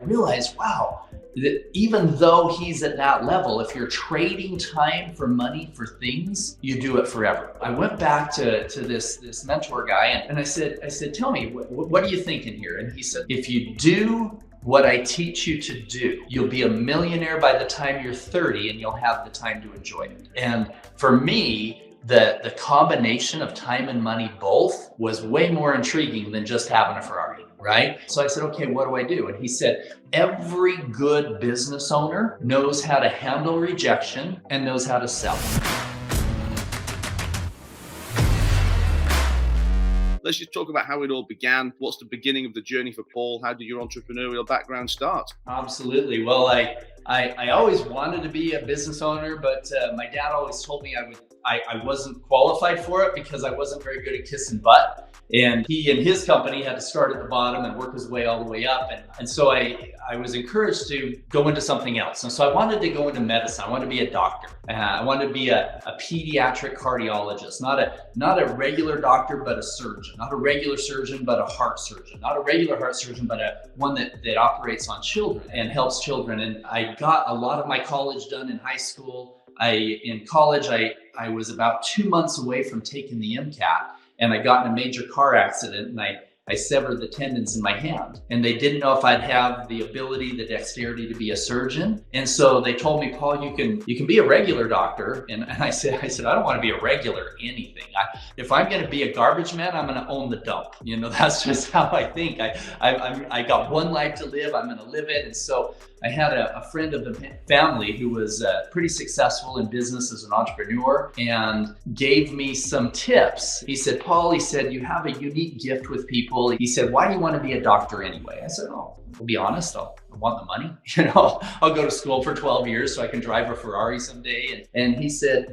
realized, wow, that even though he's at that level, if you're trading time for money for things, you do it forever. I went back to this mentor guy and I said, tell me, what are you thinking here? And he said, if you do what I teach you to do, you'll be a millionaire by the time you're 30 and you'll have the time to enjoy it. And for me, the combination of time and money both was way more intriguing than just having a Ferrari, right? So I said, okay, what do I do? And he said, every good business owner knows how to handle rejection and knows how to sell. Let's just talk about how it all began. What's the beginning of the journey for Paul? How did your entrepreneurial background start? Absolutely. Well, I always wanted to be a business owner, but my dad always told me I wasn't qualified for it because I wasn't very good at kissing butt. And he and his company had to start at the bottom and work his way all the way up. And so I was encouraged to go into something else. And so I wanted to go into medicine. I wanted to be a doctor. I wanted to be a pediatric cardiologist, not a regular doctor, but a surgeon, not a regular surgeon, but a heart surgeon, not a regular heart surgeon, but one that operates on children and helps children. And I got a lot of my college done in high school. In college, I was about 2 months away from taking the MCAT. And I got in a major car accident and I severed the tendons in my hand. And they didn't know if I'd have the ability, the dexterity to be a surgeon. And so they told me, Paul, you can be a regular doctor. And I said, I don't want to be a regular anything. If I'm going to be a garbage man, I'm going to own the dump. You know, that's just how I think. I got one life to live. I'm going to live it. And so I had a friend of the family who was pretty successful in business as an entrepreneur and gave me some tips. He said, Paul, he said, you have a unique gift with people. He said, why do you want to be a doctor anyway? I said, oh, I'll be honest, I want the money. You know, I'll go to school for 12 years so I can drive a Ferrari someday. And he said,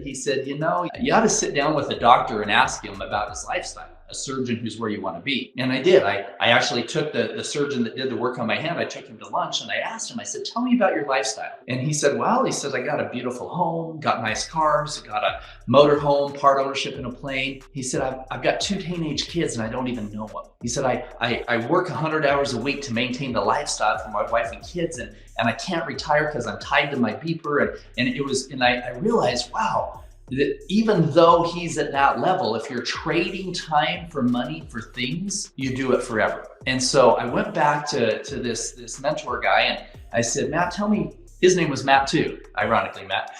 you know, you ought to sit down with a doctor and ask him about his lifestyle. A surgeon who's where you want to be. And I did. I actually took the surgeon that did the work on my hand. I took him to lunch and I asked him, I said, tell me about your lifestyle. And he said, well, he says, I got a beautiful home, got nice cars, got a motor home, part ownership in a plane. He said, I've got 2 teenage kids and I don't even know them. He said, I work 100 hours a week to maintain the lifestyle for my wife and kids. And I can't retire because I'm tied to my beeper. And I realized, wow, that even though he's at that level, if you're trading time for money for things, you do it forever. And so I went back to this mentor guy and I said, Matt, tell me, his name was Matt too, ironically, Matt.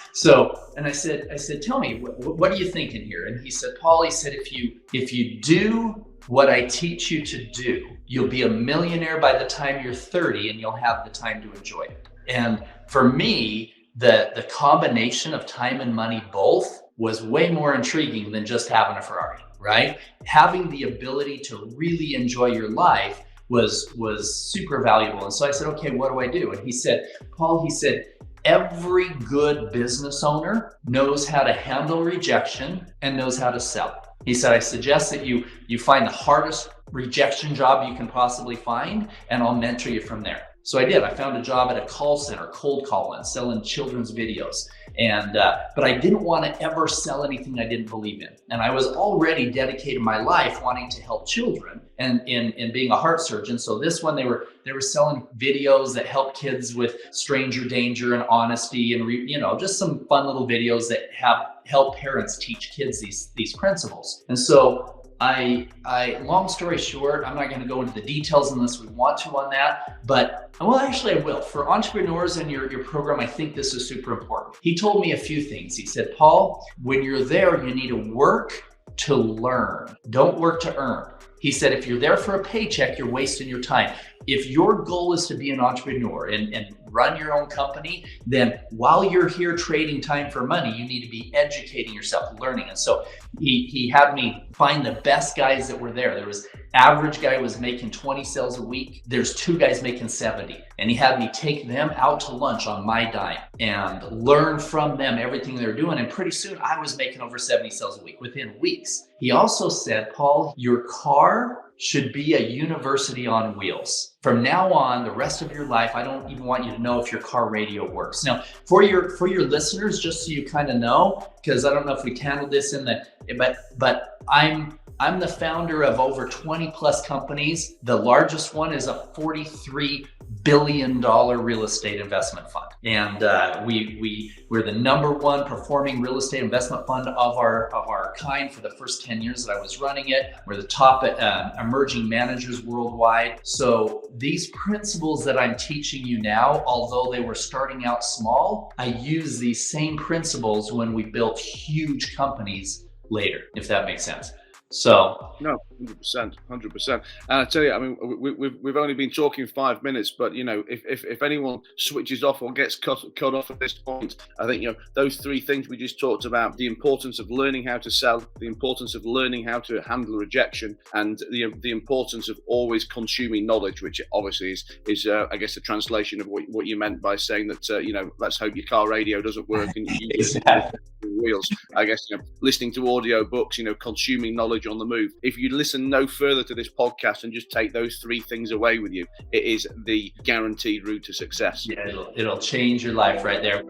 And I said, tell me, what are you thinking here? And he said, Paul, he said, if you do what I teach you to do, you'll be a millionaire by the time you're 30 and you'll have the time to enjoy it. And for me, the combination of time and money both was way more intriguing than just having a Ferrari, right? Having the ability to really enjoy your life was super valuable. And so I said, okay, what do I do? And he said, Paul, he said, every good business owner knows how to handle rejection and knows how to sell. He said, I suggest that you find the hardest rejection job you can possibly find, and I'll mentor you from there. So I did. I found a job at a call center, cold calling, selling children's videos. But I didn't want to ever sell anything I didn't believe in. And I was already dedicated my life wanting to help children and in being a heart surgeon. So this one, they were selling videos that help kids with stranger danger and honesty and just some fun little videos that help parents teach kids these principles. And so I long story short, I'm not going to go into the details unless we want to on that, but well, actually I will. For entrepreneurs in your program, I think this is super important. He told me a few things. He said, Paul, when you're there, you need to work to learn. Don't work to earn. He said, if you're there for a paycheck, you're wasting your time. If your goal is to be an entrepreneur and run your own company, then while you're here trading time for money, you need to be educating yourself, learning. And so he had me find the best guys that were there. There was average guy was making 20 sales a week. There's 2 guys making 70. And he had me take them out to lunch on my dime and learn from them everything they were doing. And pretty soon I was making over 70 sales a week within weeks. He also said, Paul, your car should be a university on wheels. From now on, the rest of your life, I don't even want you to know if your car radio works. Now, for your listeners, just so you kind of know, because I don't know if we handled this but I'm the founder of over 20 plus companies. The largest one is a $43 billion-dollar real estate investment fund. And we're the number one performing real estate investment fund of our kind for the first 10 years that I was running it. We're the top emerging managers worldwide. So these principles that I'm teaching you now, although they were starting out small, I use these same principles when we built huge companies later, if that makes sense. So no, 100%. And I tell you, I mean, we've only been talking 5 minutes, but you know, if anyone switches off or gets cut off at this point, I think, you know, those three things we just talked about: the importance of learning how to sell, the importance of learning how to handle rejection, and the importance of always consuming knowledge, which obviously is I guess the translation of what you meant by saying that you know, let's hope your car radio doesn't work and you exactly. wheels. I guess, you know, listening to audio books, you know, consuming knowledge on the move. If you listen no further to this podcast and just take those three things away with you, it is the guaranteed route to success. Yeah, it'll change your life right there.